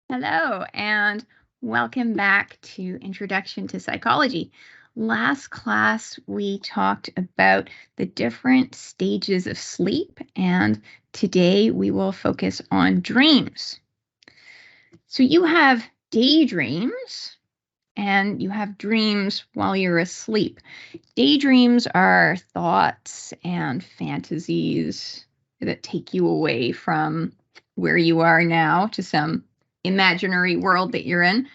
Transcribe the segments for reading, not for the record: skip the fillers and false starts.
Hello, and welcome back to Introduction to Psychology. Last class, we talked about the different stages of sleep, and today we will focus on dreams. So you have daydreams, and you have dreams while you're asleep. Daydreams are thoughts and fantasies that take you away from where you are now to some imaginary world that you're in,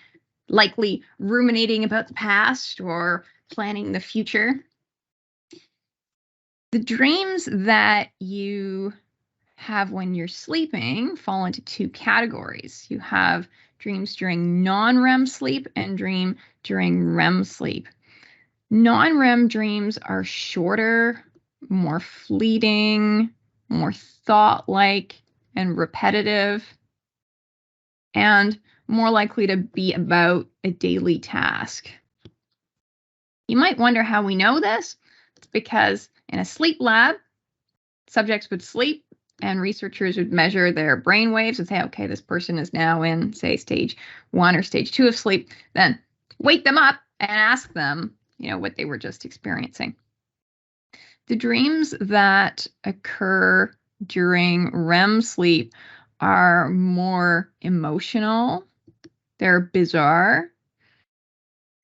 likely ruminating about the past or planning the future. The dreams that you have when you're sleeping fall into two categories. You have dreams during non-REM sleep and dream during REM sleep. Non-REM dreams are shorter, more fleeting, more thought-like and repetitive, and more likely to be about a daily task. You might wonder how we know this. It's because in a sleep lab, subjects would sleep and researchers would measure their brain waves and say, okay, this person is now in, say, stage 1 or stage 2 of sleep. Then wake them up and ask them, what they were just experiencing. The dreams that occur during REM sleep are more emotional. They're bizarre.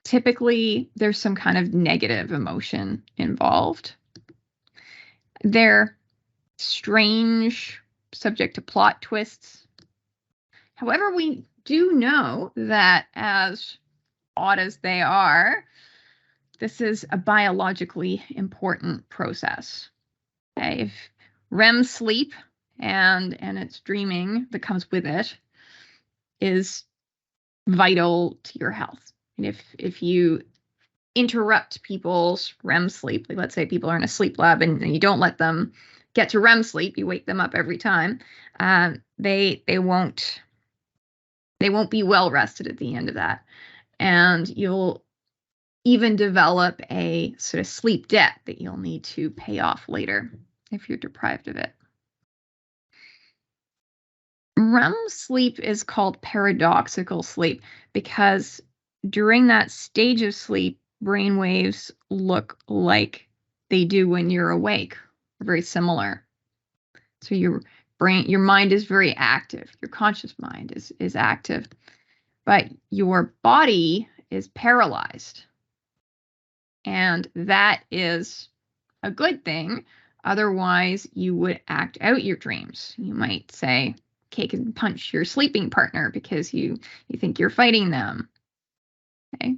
Typically, there's some kind of negative emotion involved. They're strange, subject to plot twists. However, we do know that as odd as they are, this is a biologically important process. Okay? If REM sleep and its dreaming that comes with it is vital to your health. And if you interrupt people's REM sleep, like let's say people are in a sleep lab and you don't let them get to REM sleep, you wake them up every time, they won't be well rested at the end of that. And you'll even develop a sort of sleep debt that you'll need to pay off later if you're deprived of it. REM sleep is called paradoxical sleep because during that stage of sleep, brain waves look like they do when you're awake, very similar. So your mind is very active. Your conscious mind is active, but your body is paralyzed. And that is a good thing. Otherwise, you would act out your dreams. You might say, kick and punch your sleeping partner because you think you're fighting them. Okay.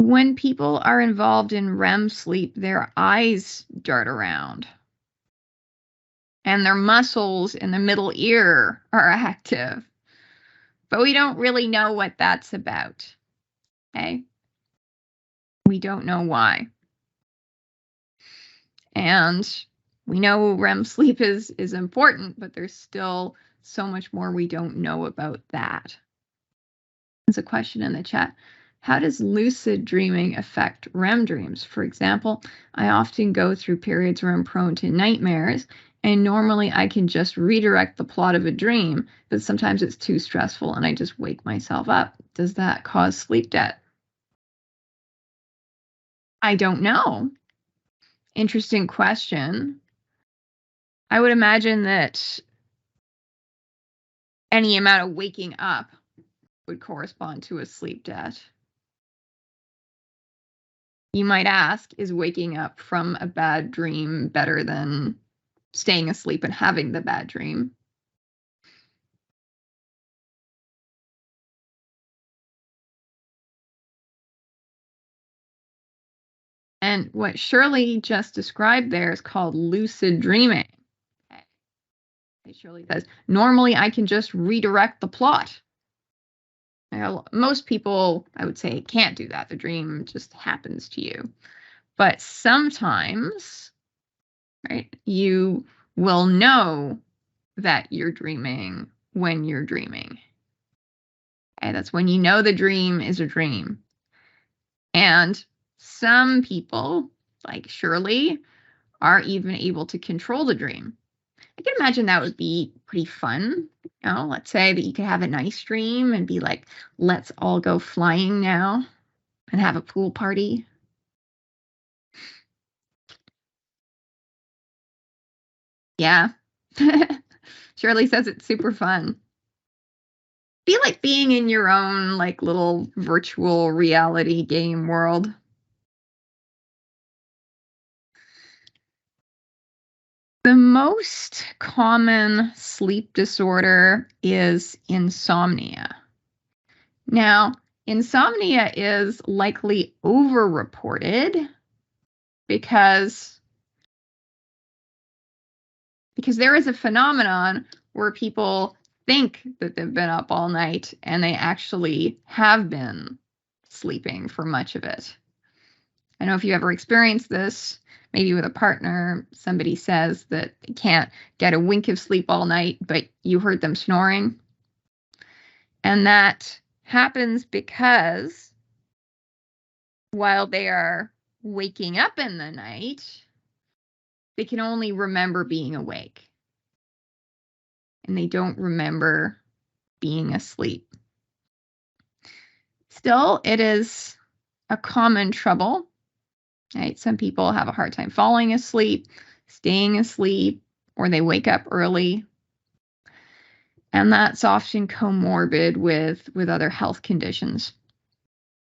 When people are involved in REM sleep, their eyes dart around and their muscles in the middle ear are active. But we don't really know what that's about. Okay. We don't know why. And we know REM sleep is important, but there's still so much more we don't know about that. There's a question in the chat. How does lucid dreaming affect REM dreams? For example, I often go through periods where I'm prone to nightmares, and normally I can just redirect the plot of a dream, but sometimes it's too stressful and I just wake myself up. Does that cause sleep debt? I don't know. Interesting question. I would imagine that any amount of waking up would correspond to a sleep debt. You might ask, is waking up from a bad dream better than staying asleep and having the bad dream? And what Shirley just described there is called lucid dreaming. Okay. Shirley says, normally I can just redirect the plot. Now, most people, I would say, can't do that. The dream just happens to you. But sometimes, right, you will know that you're dreaming when you're dreaming. Okay, that's when you know the dream is a dream. And some people, like Shirley, are even able to control the dream. I can imagine that would be pretty fun. You know, let's say that you could have a nice dream and be like, let's all go flying now and have a pool party. Yeah. Shirley says it's super fun. Be like being in your own like little virtual reality game world. The most common sleep disorder is insomnia. Now, insomnia is likely overreported because there is a phenomenon where people think that they've been up all night and they actually have been sleeping for much of it. I don't know if you ever experienced this, maybe with a partner. Somebody says that they can't get a wink of sleep all night, but you heard them snoring. And that happens because while they are waking up in the night, they can only remember being awake. And they don't remember being asleep. Still, it is a common trouble. Right? Some people have a hard time falling asleep, staying asleep, or they wake up early. And that's often comorbid with other health conditions.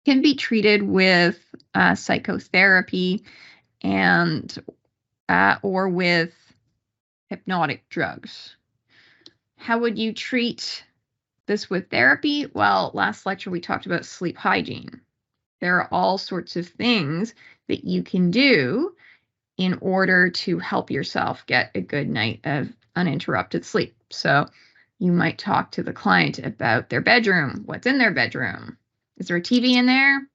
It can be treated with psychotherapy and or with hypnotic drugs. How would you treat this with therapy? Well, last lecture we talked about sleep hygiene. There are all sorts of things that you can do in order to help yourself get a good night of uninterrupted sleep. So you might talk to the client about their bedroom. What's in their bedroom? Is there a TV in there? Are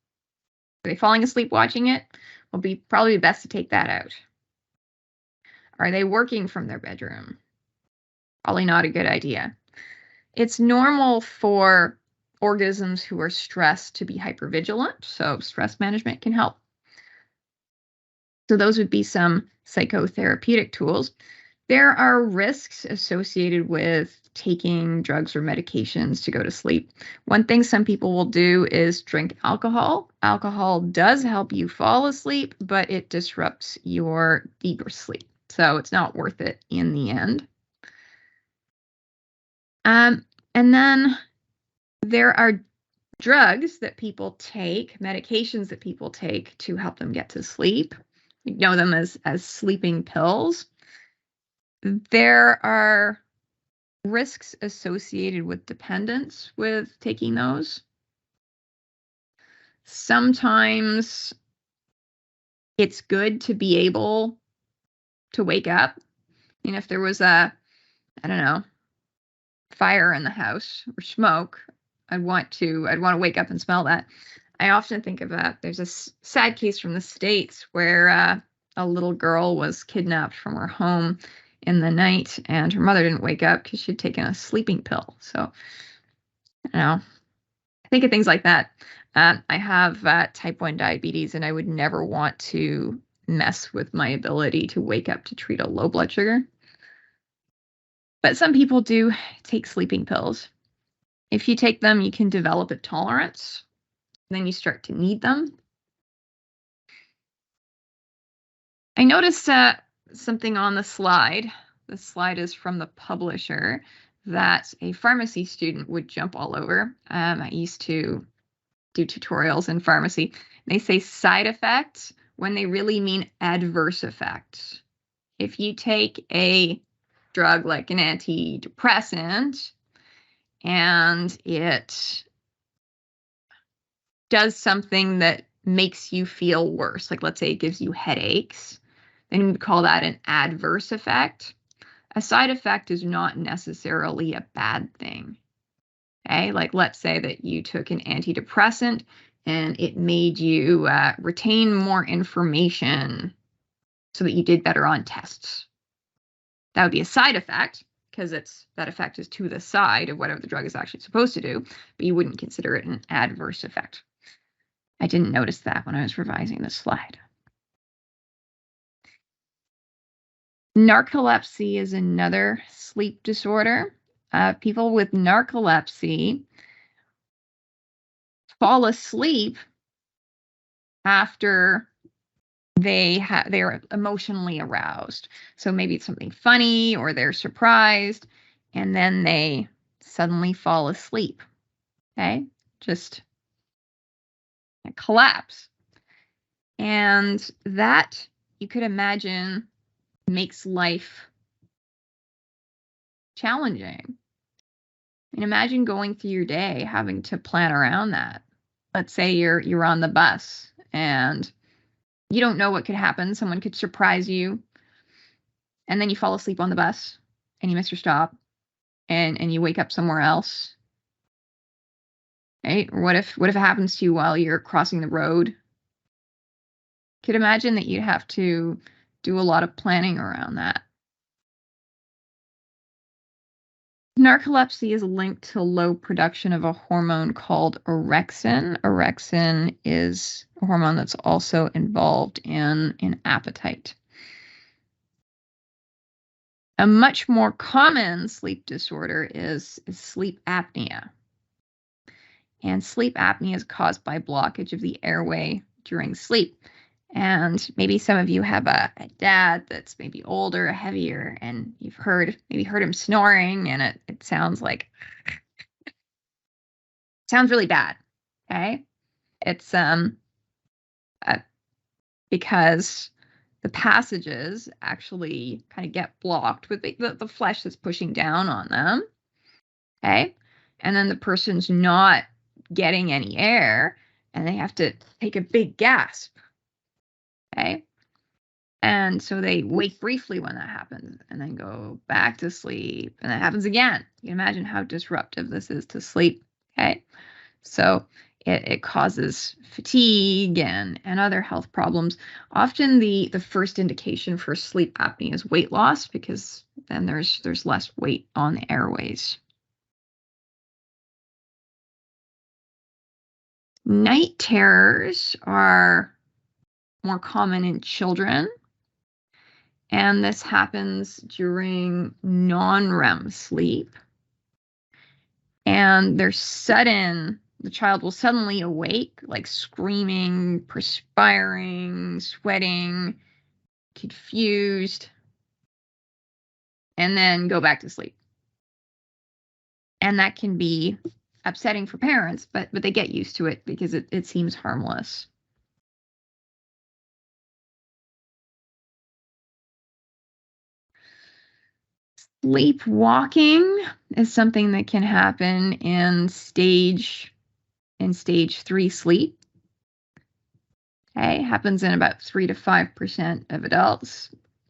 they falling asleep watching it? Will be probably best to take that out. Are they working from their bedroom? Probably not a good idea. It's normal for organisms who are stressed to be hypervigilant, so stress management can help. So those would be some psychotherapeutic tools. There are risks associated with taking drugs or medications to go to sleep. One thing some people will do is drink alcohol. Alcohol does help you fall asleep, but it disrupts your deeper sleep. So it's not worth it in the end. And then there are drugs that people take, medications that people take to help them get to sleep. You know them as sleeping pills. There are risks associated with dependence with taking those. Sometimes it's good to be able to wake up. You know, if there was I don't know, fire in the house or smoke, I'd want to wake up and smell that. I often think of there's a sad case from the States where a little girl was kidnapped from her home in the night and her mother didn't wake up because she'd taken a sleeping pill. So, you know, I think of things like that. I have type 1 diabetes and I would never want to mess with my ability to wake up to treat a low blood sugar. But some people do take sleeping pills. If you take them, you can develop a tolerance. Then you start to need them. I noticed something on the slide. The slide is from the publisher that a pharmacy student would jump all over. I used to do tutorials in pharmacy. They say side effects when they really mean adverse effects. If you take a drug like an antidepressant and it does something that makes you feel worse, like let's say it gives you headaches, then you would call that an adverse effect. A side effect is not necessarily a bad thing. Okay, like let's say that you took an antidepressant and it made you retain more information so that you did better on tests. That would be a side effect because that effect is to the side of whatever the drug is actually supposed to do, but you wouldn't consider it an adverse effect. I didn't notice that when I was revising the slide. Narcolepsy is another sleep disorder. People with narcolepsy fall asleep after they're emotionally aroused. So maybe it's something funny or they're surprised, and then they suddenly fall asleep. Okay, just collapse. And that, you could imagine, makes life challenging. And imagine going through your day having to plan around that. Let's say you're on the bus and you don't know what could happen. Someone could surprise you, and then you fall asleep on the bus and you miss your stop, and you wake up somewhere else. Right? Or what if it happens to you while you're crossing the road? Could imagine that you'd have to do a lot of planning around that. Narcolepsy is linked to low production of a hormone called orexin. Orexin is a hormone that's also involved in appetite. A much more common sleep disorder is sleep apnea. And sleep apnea is caused by blockage of the airway during sleep. And maybe some of you have a dad that's maybe older, heavier, and you've maybe heard him snoring, and it sounds really bad. Okay, it's because the passages actually kind of get blocked with the flesh that's pushing down on them. Okay, and then the person's not getting any air, and they have to take a big gasp. Okay. And so they wake briefly when that happens and then go back to sleep, and that happens again. You can imagine how disruptive this is to sleep. Okay. So it causes fatigue and other health problems. Often the first indication for sleep apnea is weight loss, because then there's less weight on the airways. Night terrors are more common in children, and this happens during non-REM sleep. And the child will suddenly awake, like screaming, perspiring, sweating, confused, and then go back to sleep. And that can be upsetting for parents, but they get used to it because it seems harmless. Sleepwalking is something that can happen in stage 3 sleep. Okay, happens in about 3 to 5% of adults.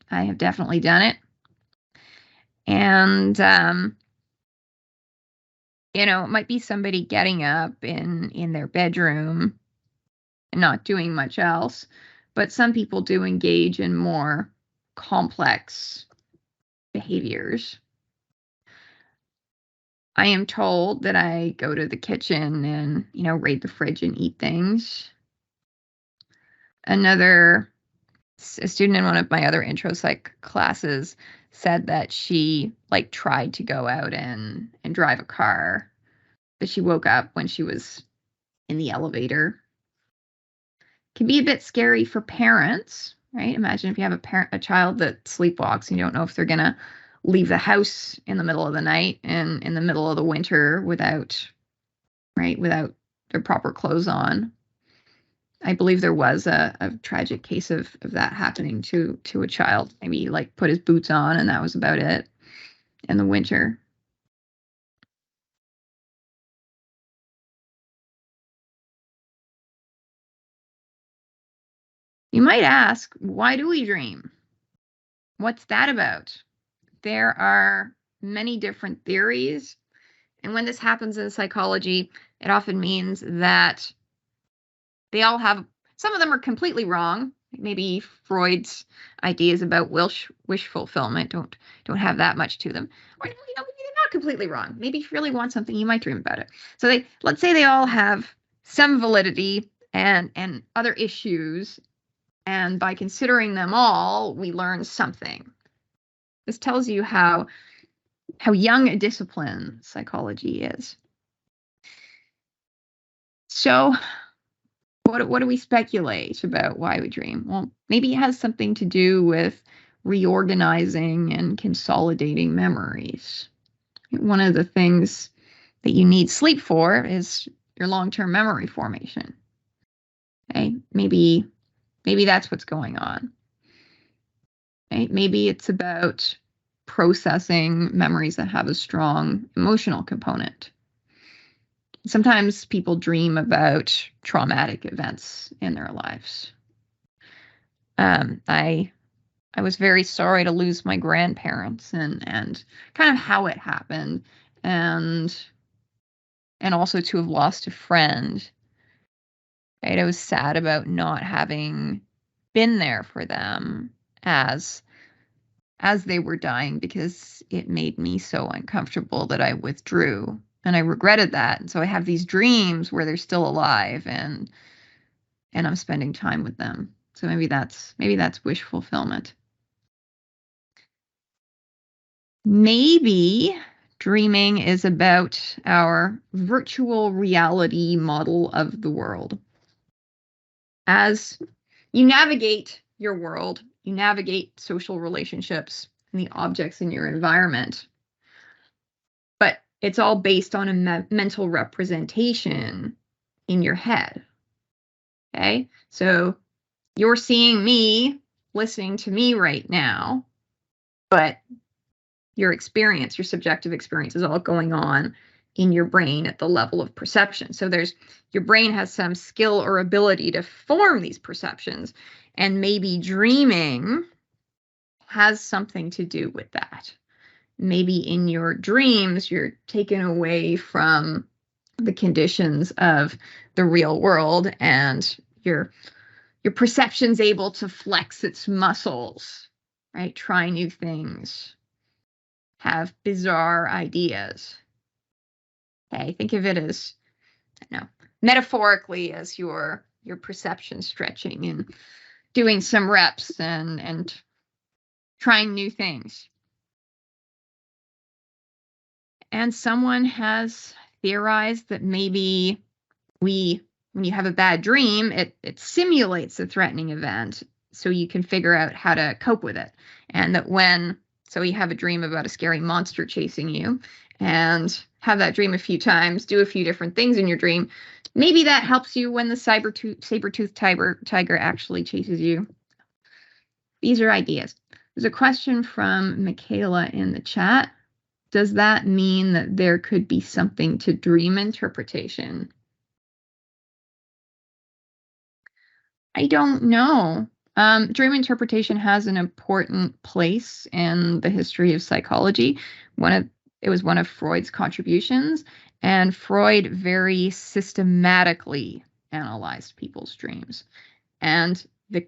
I have definitely done it. And it might be somebody getting up in their bedroom and not doing much else, but some people do engage in more complex behaviors. I am told that I go to the kitchen and, raid the fridge and eat things. A student in one of my other intro psych classes said that she tried to go out and drive a car, but she woke up when she was in the elevator. Can be a bit scary for parents, right? Imagine if you have a child that sleepwalks and you don't know if they're gonna leave the house in the middle of the night and in the middle of the winter without their proper clothes on. I believe there was a tragic case of that happening to a child. Maybe put his boots on and that was about it in the winter. You might ask, why do we dream? What's that about? There are many different theories. And when this happens in psychology, it often means that some of them are completely wrong. Maybe Freud's ideas about wish fulfillment don't have that much to them. Or maybe they're not completely wrong. Maybe if you really want something, you might dream about it. So let's say they all have some validity and other issues, and by considering them all, we learn something. This tells you how young a discipline psychology is. So what do we speculate about why we dream? Well, maybe it has something to do with reorganizing and consolidating memories. One of the things that you need sleep for is your long-term memory formation. Okay, maybe that's what's going on. Okay? Maybe it's about processing memories that have a strong emotional component. Sometimes people dream about traumatic events in their lives. I was very sorry to lose my grandparents and kind of how it happened, and also to have lost a friend. Right? I was sad about not having been there for them as they were dying, because it made me so uncomfortable that I withdrew, and I regretted that. And so I have these dreams where they're still alive and I'm spending time with them. So maybe that's wish fulfillment. Maybe dreaming is about our virtual reality model of the world. As you navigate your world, you navigate social relationships and the objects in your environment, but it's all based on a mental representation in your head. Okay, so you're seeing me, listening to me right now, but your experience, your subjective experience, is all going on in your brain at the level of perception. So your brain has some skill or ability to form these perceptions, and maybe dreaming has something to do with that. Maybe in your dreams, you're taken away from the conditions of the real world, and your perception's able to flex its muscles, right? Try new things, have bizarre ideas. Okay, think of it as, metaphorically, as your perception stretching and doing some reps and trying new things. And someone has theorized that maybe when you have a bad dream, it simulates a threatening event, so you can figure out how to cope with it. And that so you have a dream about a scary monster chasing you, and have that dream a few times, do a few different things in your dream. Maybe that helps you when the saber-toothed tiger actually chases you. These are ideas. There's a question from Michaela in the chat. Does that mean that there could be something to dream interpretation? I don't know. Dream interpretation has an important place in the history of psychology. It was one of Freud's contributions, and Freud very systematically analyzed people's dreams. And the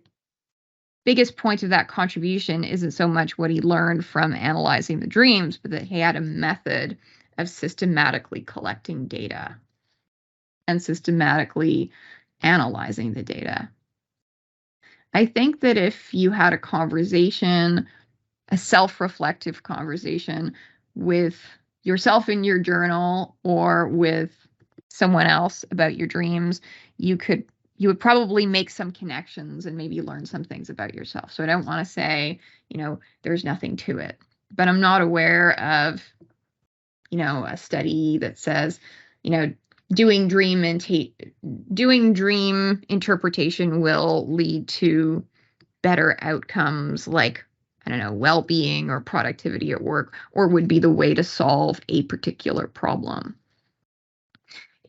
biggest point of that contribution isn't so much what he learned from analyzing the dreams, but that he had a method of systematically collecting data and systematically analyzing the data. I think that if you had a conversation, a self-reflective conversation with yourself in your journal or with someone else about your dreams, you would probably make some connections and maybe learn some things about yourself. So I don't want to say, there's nothing to it, but I'm not aware of, a study that says, doing dream interpretation will lead to better outcomes, like, well-being or productivity at work, or would be the way to solve a particular problem.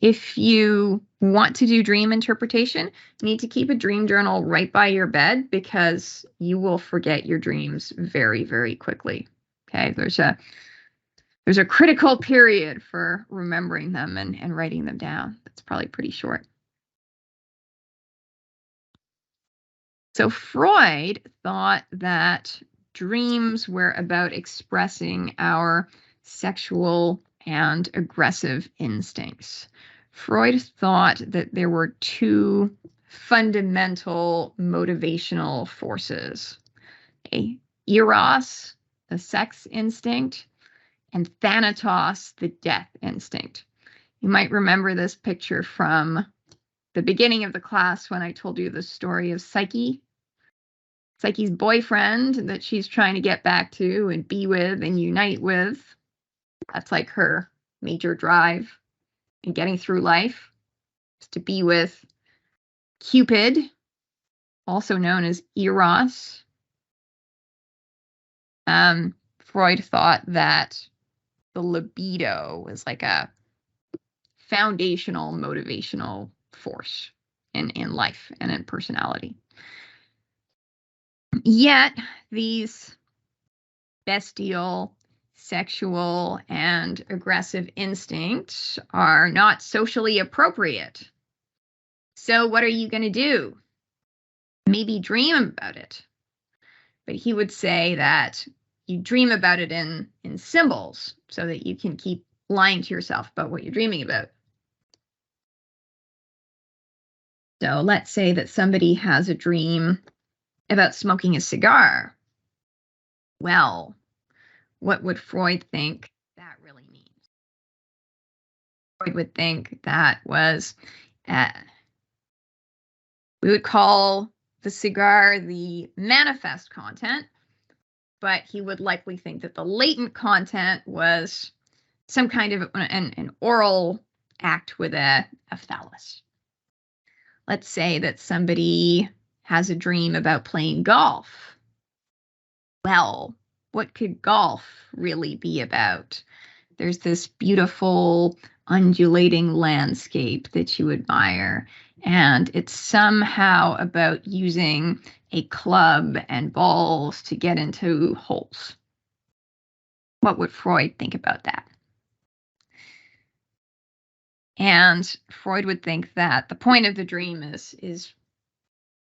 If you want to do dream interpretation, you need to keep a dream journal right by your bed, because you will forget your dreams very, very quickly. Okay, there's a critical period for remembering them and writing them down. That's probably pretty short. So Freud thought that dreams were about expressing our sexual and aggressive instincts. Freud thought that there were two fundamental motivational forces, eros the sex instinct, and Thanatos, the death instinct. You might remember this picture from the beginning of the class when I told you the story of Psyche. Psyche's boyfriend that she's trying to get back to and be with and unite with. That's like her major drive in getting through life, is to be with Cupid, also known as Eros. Freud thought that the libido was like a foundational motivational force in life and in personality. Yet these bestial, sexual, and aggressive instincts are not socially appropriate. So what are you going to do? Maybe dream about it. But he would say that you dream about it in symbols so that you can keep lying to yourself about what you're dreaming about. So let's say that somebody has a dream about smoking a cigar. Well, what would Freud think that really means? Freud would think that was, we would call the cigar the manifest content, but he would likely think that the latent content was some kind of an oral act with a phallus. Let's say that somebody has a dream about playing golf. Well, what could golf really be about? There's this beautiful undulating landscape that you admire, and it's somehow about using a club and balls to get into holes. What would Freud think about that? And Freud would think that the point of the dream is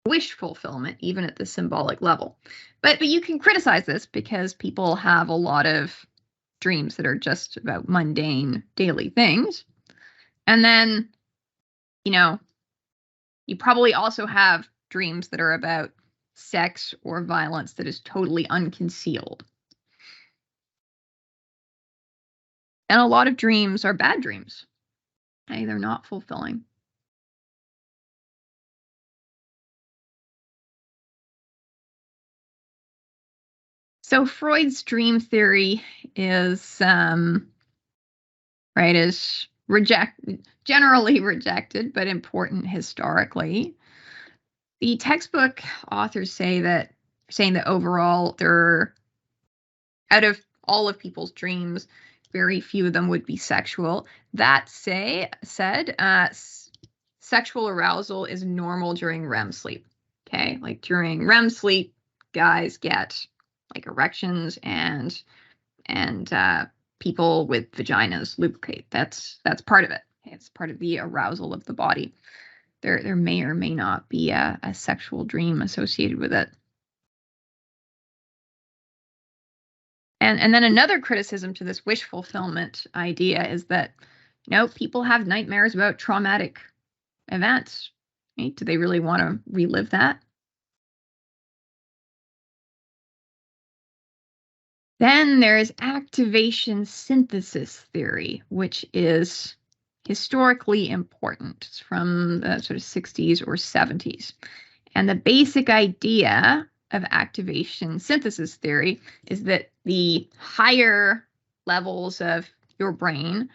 wish fulfillment, even at the symbolic level. But you can criticize this because people have a lot of dreams that are just about mundane daily things. And then, you probably also have dreams that are about sex or violence that is totally unconcealed. And a lot of dreams are bad dreams. Okay, they're not fulfilling. So Freud's dream theory is generally rejected, but important historically. The textbook authors saying that overall, out of all of people's dreams, very few of them would be sexual. That said, sexual arousal is normal during REM sleep. Okay, like during REM sleep, guys get like erections and people with vaginas lubricate. That's part of it. Okay? It's part of the arousal of the body. There may or may not be a sexual dream associated with it. And then another criticism to this wish fulfillment idea is that, people have nightmares about traumatic events. Right? Do they really want to relive that? Then there's activation synthesis theory, which is historically important. It's from the sort of 60s or 70s. And the basic idea of activation synthesis theory is that the higher levels of your brain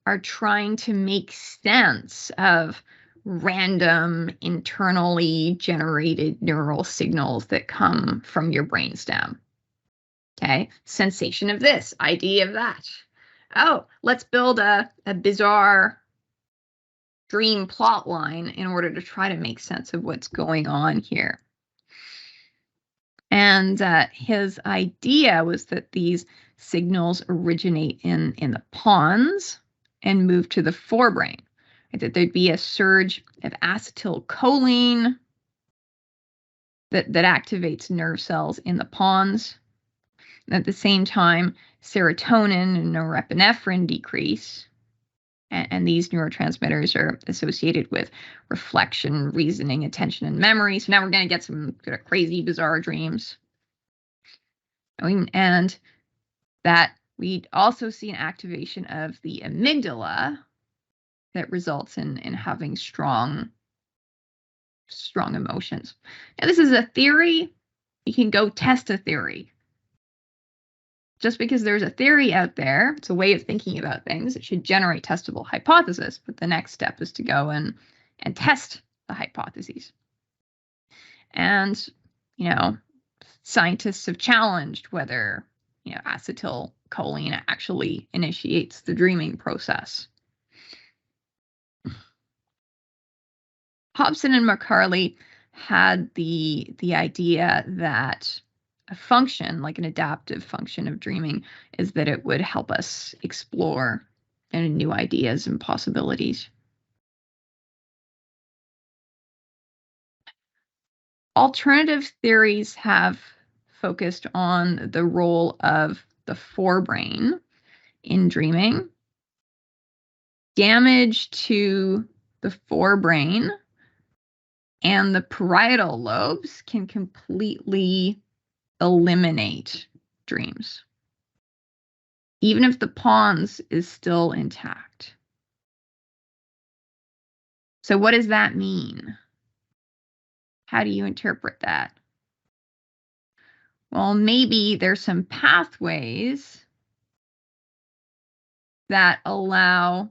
are trying to make sense of random internally generated neural signals that come from your brainstem. Okay, sensation of this, idea of that. Oh, let's build a bizarre dream plot line in order to try to make sense of what's going on here. And his idea was that these signals originate in the pons and move to the forebrain. Right? That there'd be a surge of acetylcholine that activates nerve cells in the pons. And at the same time, serotonin and norepinephrine decrease. And these neurotransmitters are associated with reflection, reasoning, attention, and memory. So now we're going to get some crazy, bizarre dreams. And that we also see an activation of the amygdala that results in having strong emotions. Now, this is a theory. You can go test a theory. Just because there's a theory out there, it's a way of thinking about things, it should generate testable hypothesis, but the next step is to go and test the hypotheses. And, scientists have challenged whether, acetylcholine actually initiates the dreaming process. Hobson and McCarley had the idea that a function, like an adaptive function of dreaming, is that it would help us explore new ideas and possibilities. Alternative theories have focused on the role of the forebrain in dreaming. Damage to the forebrain and the parietal lobes can completely eliminate dreams, even if the pons is still intact. So what does that mean? How do you interpret that? Well, maybe there's some pathways that allow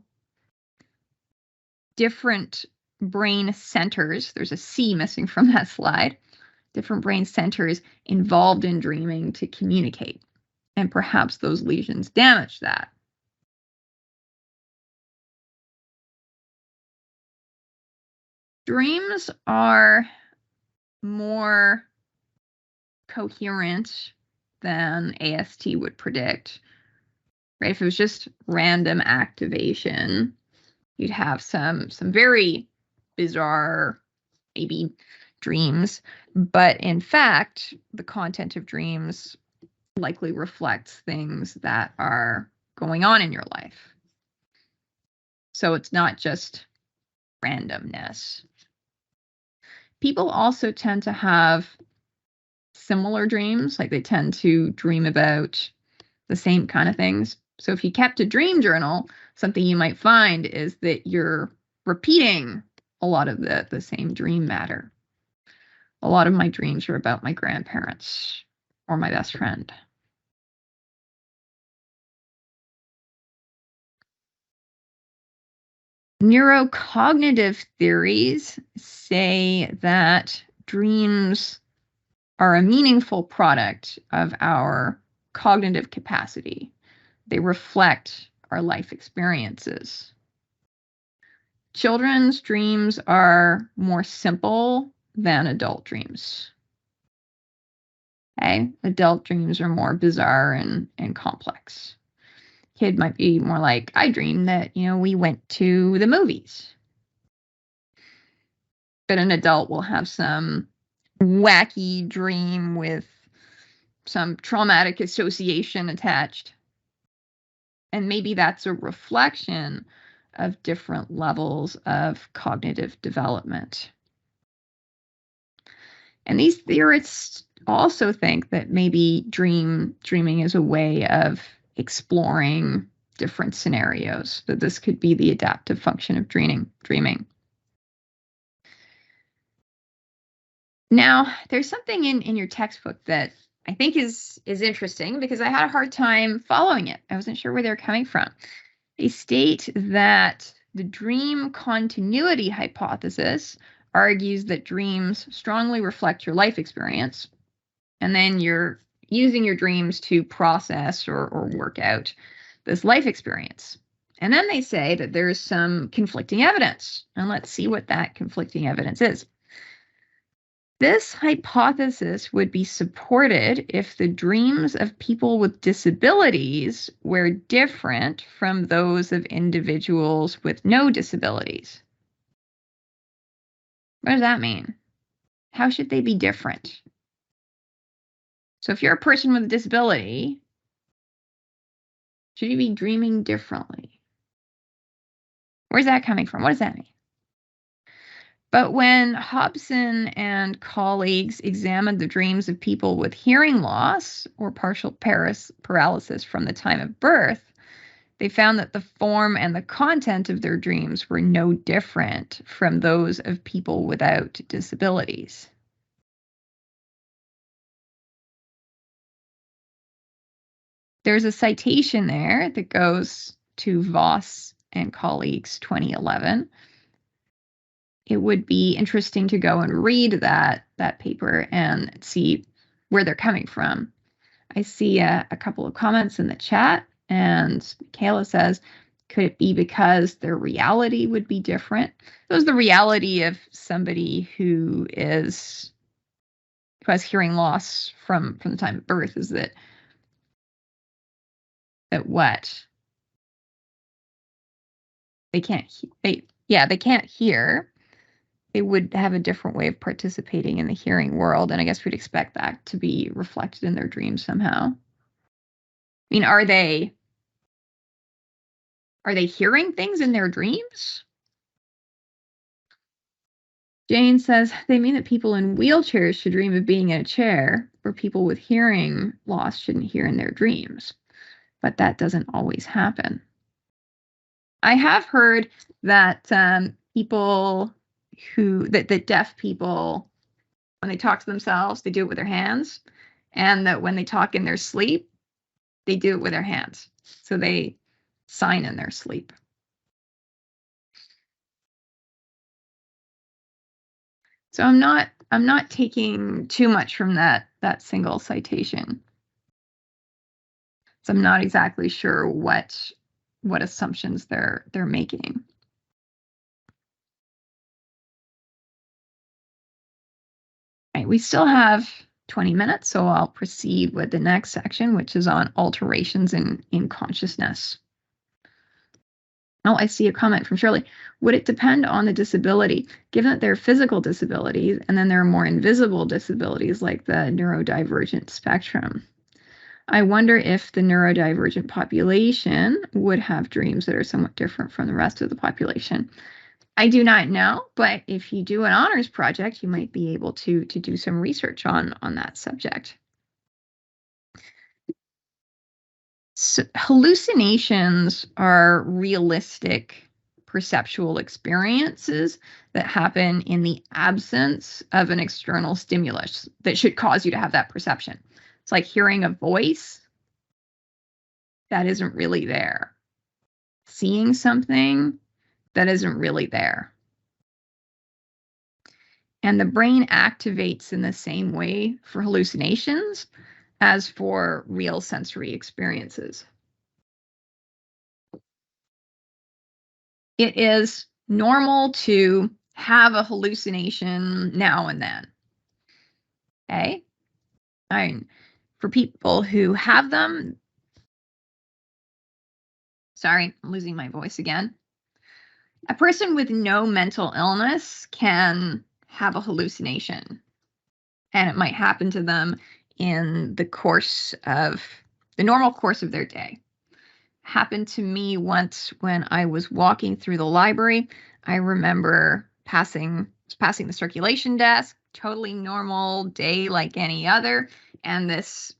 different brain centers. There's a C missing from that slide. Different brain centers involved in dreaming to communicate. And perhaps those lesions damage that. Dreams are more coherent than AST would predict. Right? If it was just random activation, you'd have some very bizarre, maybe, dreams. But in fact, the content of dreams likely reflects things that are going on in your life. So it's not just randomness. People also tend to have similar dreams, like they tend to dream about the same kind of things. So if you kept a dream journal, something you might find is that you're repeating a lot of the same dream matter. A lot of my dreams are about my grandparents or my best friend. Neurocognitive theories say that dreams are a meaningful product of our cognitive capacity. They reflect our life experiences. Children's dreams are more simple than adult dreams. Okay? Adult dreams are more bizarre and complex. Kid might be more like, I dreamed that, we went to the movies. But an adult will have some wacky dream with some traumatic association attached. And maybe that's a reflection of different levels of cognitive development. And these theorists also think that maybe dreaming is a way of exploring different scenarios, that this could be the adaptive function of dreaming. Now, there's something in your textbook that I think is interesting because I had a hard time following it. I wasn't sure where they're coming from. They state that the dream continuity hypothesis argues that dreams strongly reflect your life experience, and then you're using your dreams to process or work out this life experience. And then they say that there's some conflicting evidence, and let's see what that conflicting evidence is. This hypothesis would be supported if the dreams of people with disabilities were different from those of individuals with no disabilities. What does that mean? How should they be different? So if you're a person with a disability, should you be dreaming differently? Where's that coming from? What does that mean? But when Hobson and colleagues examined the dreams of people with hearing loss or partial paralysis from the time of birth, they found that the form and the content of their dreams were no different from those of people without disabilities. There's a citation there that goes to Voss and colleagues 2011. It would be interesting to go and read that paper and see where they're coming from. I see a couple of comments in the chat, and Kayla says, could it be because their reality would be different? So is the reality of somebody who has hearing loss from the time of birth is that what? They can't hear. They would have a different way of participating in the hearing world, and I guess we'd expect that to be reflected in their dreams somehow. I mean, are they hearing things in their dreams? Jane says, they mean that people in wheelchairs should dream of being in a chair, or people with hearing loss shouldn't hear in their dreams. But that doesn't always happen. I have heard that that deaf people, when they talk to themselves, they do it with their hands, and that when they talk in their sleep, they do it with their hands. So they sign in their sleep. So I'm not taking too much from that single citation. So I'm not exactly sure what assumptions they're making. Right, we still have 20 minutes, so I'll proceed with the next section, which is on alterations in consciousness. Oh, I see a comment from Shirley. Would it depend on the disability, given that there are physical disabilities and then there are more invisible disabilities like the neurodivergent spectrum? I wonder if the neurodivergent population would have dreams that are somewhat different from the rest of the population. I do not know, but if you do an honors project, you might be able to do some research on that subject. So hallucinations are realistic perceptual experiences that happen in the absence of an external stimulus that should cause you to have that perception. It's like hearing a voice that isn't really there, seeing something that isn't really there. And the brain activates in the same way for hallucinations as for real sensory experiences. It is normal to have a hallucination now and then. Okay? For people who have them, sorry, I'm losing my voice again. A person with no mental illness can have a hallucination, and it might happen to them in the normal course of their day. Happened to me once when I was walking through the library. I remember passing the circulation desk, totally normal day like any other, and this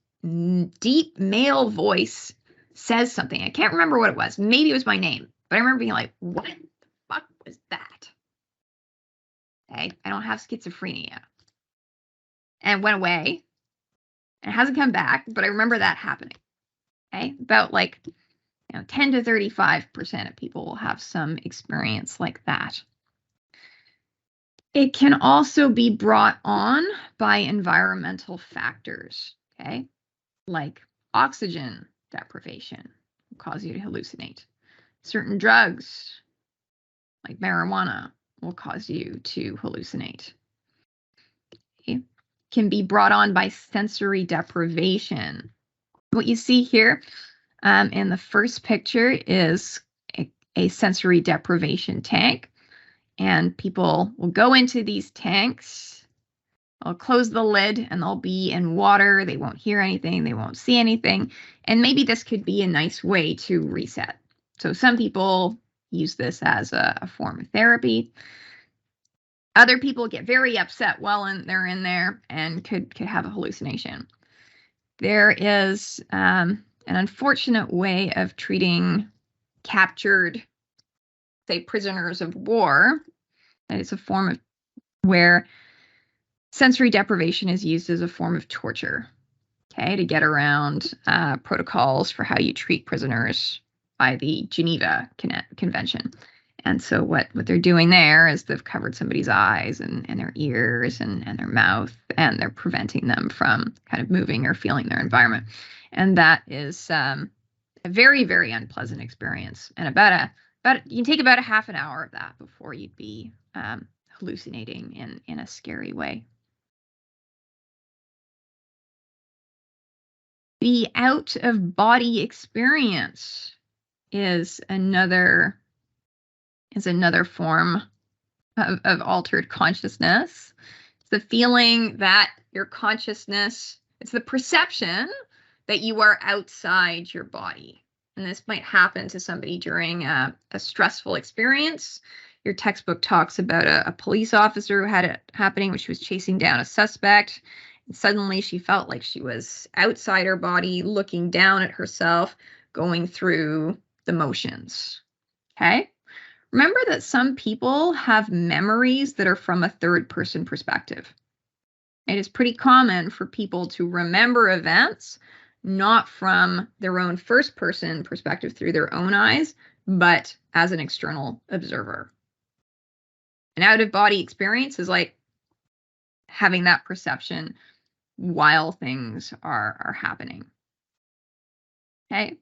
deep male voice says something. I can't remember what it was. Maybe it was my name, but I remember being like, what the fuck was that? Okay, I don't have schizophrenia. And it went away. And it hasn't come back, but I remember that happening. Okay, about 10 to 35% of people will have some experience like that. It can also be brought on by environmental factors, okay? Like oxygen deprivation will cause you to hallucinate. Certain drugs, like marijuana, will cause you to hallucinate. Okay? Can be brought on by sensory deprivation. What you see here in the first picture is a sensory deprivation tank, and people will go into these tanks. I'll close the lid and they'll be in water. They won't hear anything. They won't see anything. And maybe this could be a nice way to reset. So some people use this as a form of therapy. Other people get very upset while they're in there and could have a hallucination. There is an unfortunate way of treating captured, say, prisoners of war. And it's a form of where sensory deprivation is used as a form of torture, okay, to get around protocols for how you treat prisoners by the Geneva Convention. And so what they're doing there is they've covered somebody's eyes and their ears and their mouth, and they're preventing them from kind of moving or feeling their environment. And that is a very, very unpleasant experience. And you can take about a half an hour of that before you'd be hallucinating in a scary way. The out-of-body experience is another form of altered consciousness. It's the feeling that your consciousness, it's the perception that you are outside your body. And this might happen to somebody during a stressful experience. Your textbook talks about a police officer who had it happening when she was chasing down a suspect. And suddenly she felt like she was outside her body, looking down at herself, going through the motions. Okay? Remember that some people have memories that are from a third-person perspective. It is pretty common for people to remember events not from their own first-person perspective through their own eyes, but as an external observer. An out-of-body experience is like having that perception while things are happening. Okay?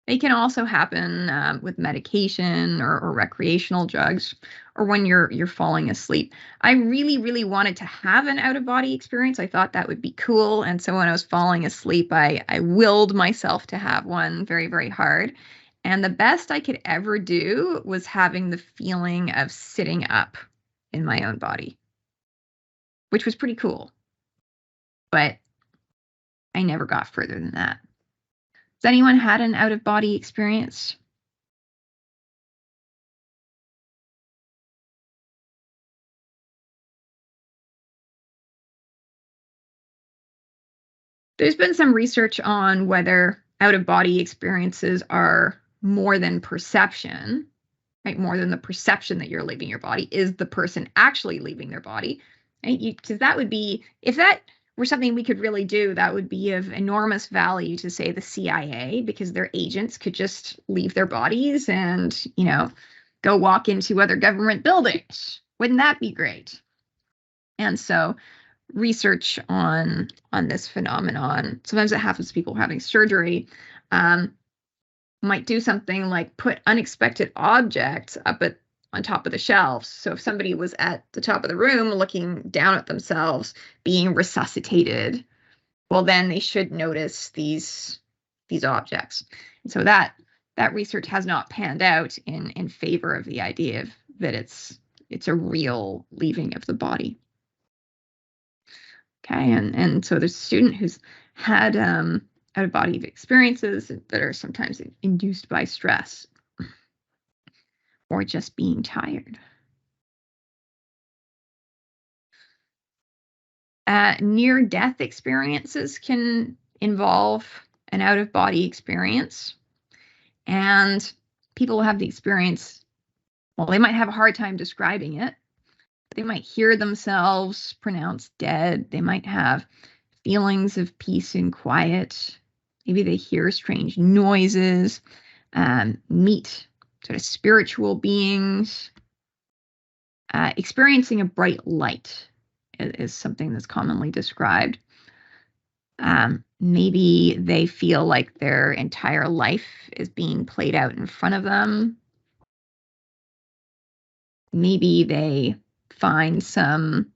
They can also happen with medication or recreational drugs, or when you're falling asleep. I really, really wanted to have an out-of-body experience. I thought that would be cool. And so when I was falling asleep, I willed myself to have one very, very hard. And the best I could ever do was having the feeling of sitting up in my own body, which was pretty cool. But I never got further than that. Has anyone had an out-of-body experience? There's been some research on whether out-of-body experiences are more than perception, right? More than the perception that you're leaving your body. Is the person actually leaving their body? Because that would be, if that were something we could really do, that would be of enormous value to, say, the CIA, because their agents could just leave their bodies and, go walk into other government buildings. Wouldn't that be great? And so research on this phenomenon, sometimes it happens to people having surgery, might do something like put unexpected objects up on top of the shelves. So if somebody was at the top of the room looking down at themselves being resuscitated, well, then they should notice these objects. And so that research has not panned out in favor of the idea of that it's a real leaving of the body. Okay, and so there's a student who's had out-of-body experiences that are sometimes induced by stress or just being tired. Near-death experiences can involve an out-of-body experience, and people have the experience, well, they might have a hard time describing it. They might hear themselves pronounced dead. They might have feelings of peace and quiet. Maybe they hear strange noises, meet sort of spiritual beings. Experiencing a bright light is something that's commonly described. Maybe they feel like their entire life is being played out in front of them. Maybe they find some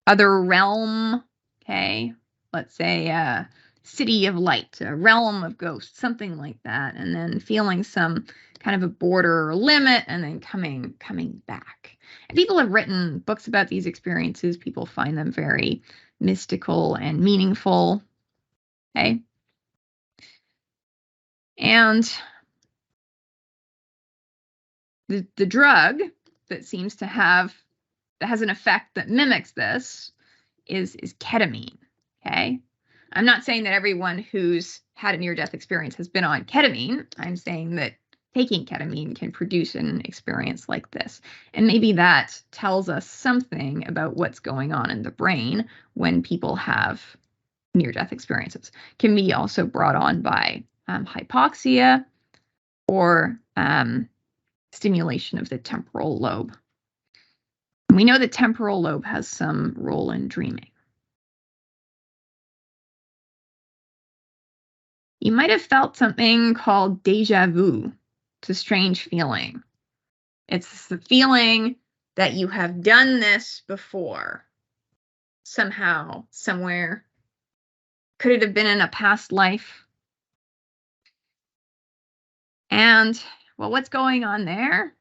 other realm, okay? Let's say a city of light, a realm of ghosts, something like that, and then feeling some kind of a border or limit, and then coming back. And people have written books about these experiences. People find them very mystical and meaningful, okay? And the drug that seems to have, that has an effect that mimics this is ketamine, okay? I'm not saying that everyone who's had a near-death experience has been on ketamine. I'm saying that taking ketamine can produce an experience like this. And maybe that tells us something about what's going on in the brain when people have near-death experiences. Can be also brought on by hypoxia or stimulation of the temporal lobe. We know the temporal lobe has some role in dreaming. You might have felt something called deja vu. It's a strange feeling. It's the feeling that you have done this before. Somehow, somewhere. Could it have been in a past life? And, well, what's going on there?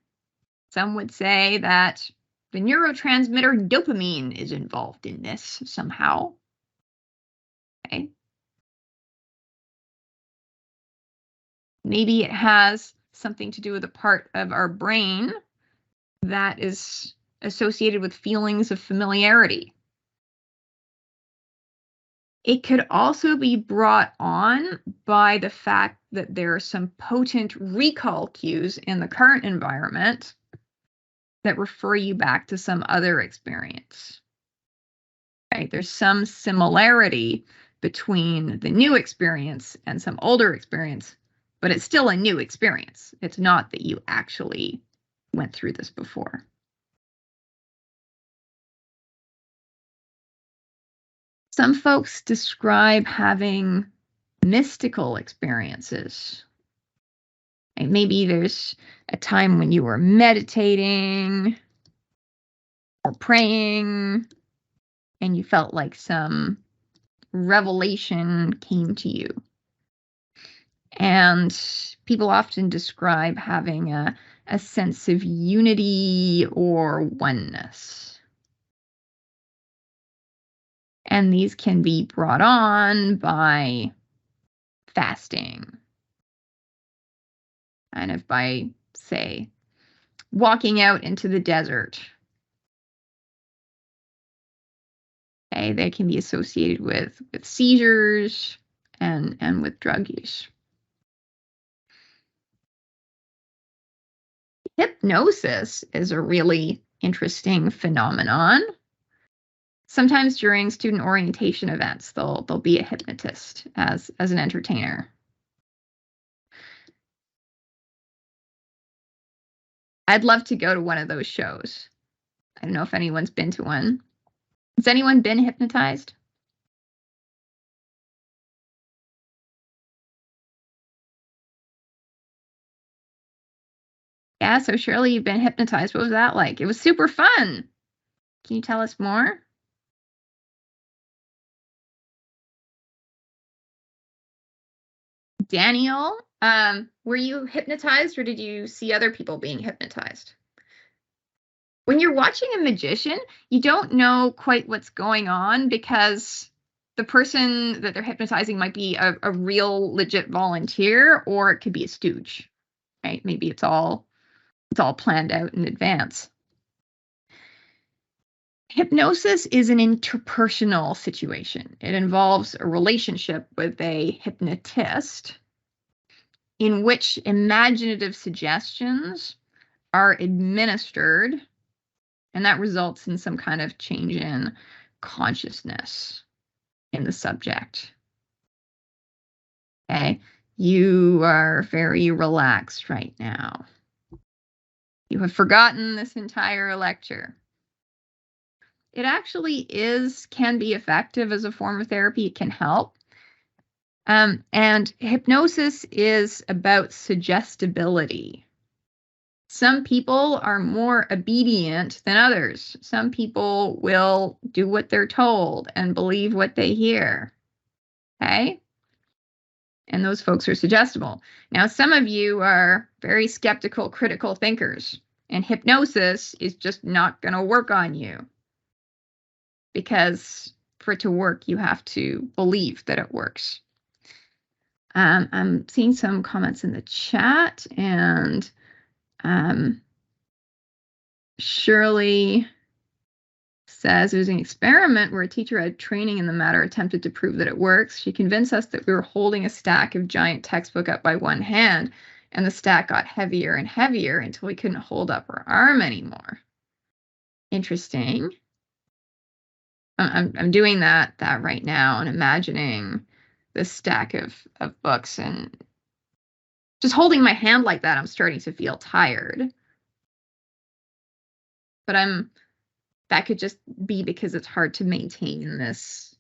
Some would say that the neurotransmitter dopamine is involved in this somehow. Okay. Maybe it has something to do with a part of our brain that is associated with feelings of familiarity. It could also be brought on by the fact that there are some potent recall cues in the current environment that refer you back to some other experience. Right? There's some similarity between the new experience and some older experience, but it's still a new experience. It's not that you actually went through this before. Some folks describe having mystical experiences. And maybe there's a time when you were meditating or praying and you felt like some revelation came to you. And people often describe having a sense of unity or oneness. And these can be brought on by fasting. Kind of by, say, walking out into the desert. Okay, they can be associated with seizures and with drug use. Hypnosis is a really interesting phenomenon. Sometimes during student orientation events, there'll be a hypnotist as an entertainer. I'd love to go to one of those shows. I don't know if anyone's been to one. Has anyone been hypnotized? Yeah, so Shirley, you've been hypnotized. What was that like? It was super fun. Can you tell us more? Daniel, were you hypnotized or did you see other people being hypnotized? When you're watching a magician, you don't know quite what's going on because the person that they're hypnotizing might be a real legit volunteer, or it could be a stooge, right? Maybe it's all planned out in advance. Hypnosis is an interpersonal situation. It involves a relationship with a hypnotist in which imaginative suggestions are administered, and that results in some kind of change in consciousness in the subject. Okay, you are very relaxed right now. You have forgotten this entire lecture. It actually can be effective as a form of therapy. It can help. And hypnosis is about suggestibility. Some people are more obedient than others. Some people will do what they're told and believe what they hear. Okay? And those folks are suggestible. Now, some of you are very skeptical, critical thinkers, and hypnosis is just not going to work on you. Because for it to work, you have to believe that it works. I'm seeing some comments in the chat, and Shirley says, there's an experiment where a teacher had training in the matter attempted to prove that it works. She convinced us that we were holding a stack of giant textbook up by one hand, and the stack got heavier and heavier until we couldn't hold up our arm anymore. Interesting. I'm doing that right now and imagining this stack of books, and just holding my hand like that, I'm starting to feel tired. But that could just be because it's hard to maintain this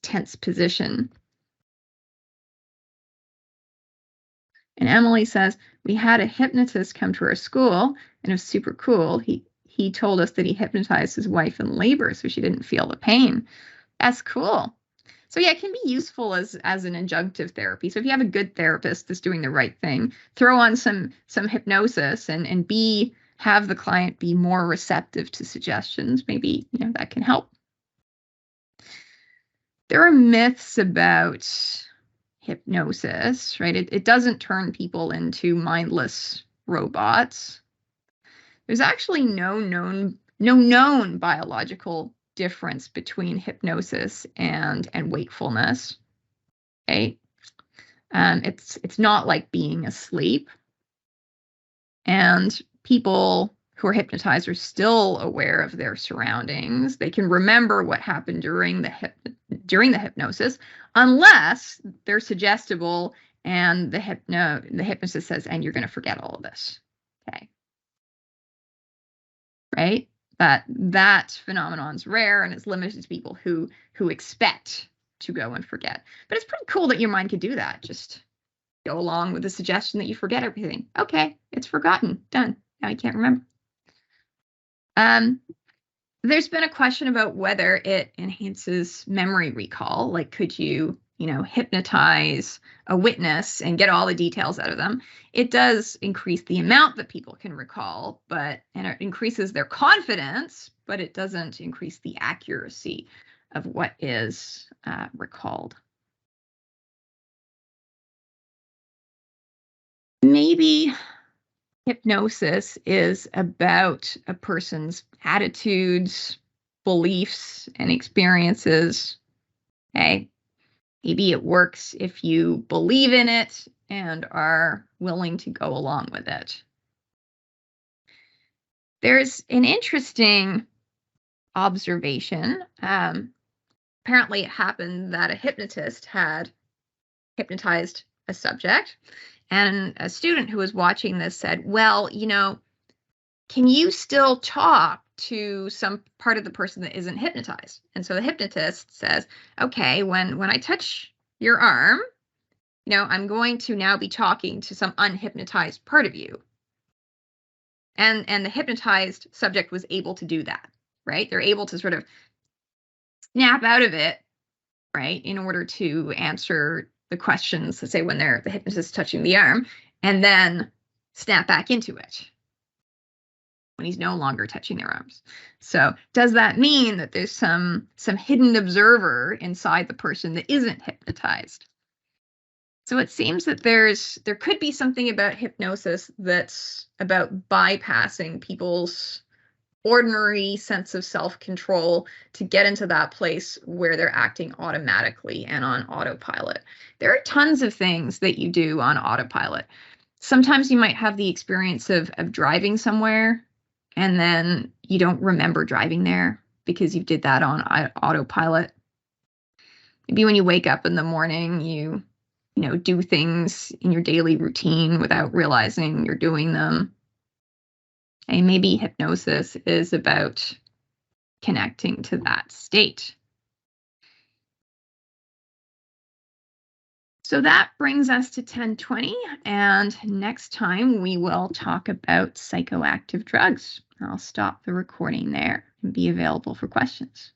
tense position. And Emily says, we had a hypnotist come to our school, and it was super cool. He told us that he hypnotized his wife in labor so she didn't feel the pain. That's cool. So yeah, it can be useful as an adjunctive therapy. So if you have a good therapist that's doing the right thing, throw on some hypnosis and have the client be more receptive to suggestions. Maybe, that can help. There are myths about hypnosis, right? It doesn't turn people into mindless robots. There's actually no known biological difference between hypnosis and wakefulness. Okay, it's not like being asleep, and people who are hypnotized are still aware of their surroundings. They can remember what happened during the hypnosis, unless they're suggestible and the hypnotist says, and you're going to forget all of this. Okay. Right? That phenomenon's rare, and it's limited to people who expect to go and forget. But it's pretty cool that your mind could do that. Just go along with the suggestion that you forget everything. Okay, it's forgotten. Done. Now I can't remember. There's been a question about whether it enhances memory recall. Like, could you, hypnotize a witness and get all the details out of them? It does increase the amount that people can recall, and it increases their confidence, but it doesn't increase the accuracy of what is recalled. Maybe hypnosis is about a person's attitudes, beliefs, and experiences. Okay. Maybe it works if you believe in it and are willing to go along with it. There's an interesting observation. Apparently, it happened that a hypnotist had hypnotized a subject, and a student who was watching this said, well, can you still talk to some part of the person that isn't hypnotized? And so the hypnotist says, okay, when I touch your arm, I'm going to now be talking to some unhypnotized part of you. And the hypnotized subject was able to do that, right? They're able to sort of snap out of it, right, in order to answer the questions, let's say when the hypnotist touching the arm, and then snap back into it when he's no longer touching their arms. So does that mean that there's some hidden observer inside the person that isn't hypnotized? So it seems that there could be something about hypnosis that's about bypassing people's ordinary sense of self-control to get into that place where they're acting automatically and on autopilot. There are tons of things that you do on autopilot. Sometimes you might have the experience of driving somewhere, and then you don't remember driving there because you did that on autopilot. Maybe when you wake up in the morning, you do things in your daily routine without realizing you're doing them. And maybe hypnosis is about connecting to that state. So that brings us to 10:20, and next time we will talk about psychoactive drugs. I'll stop the recording there and be available for questions.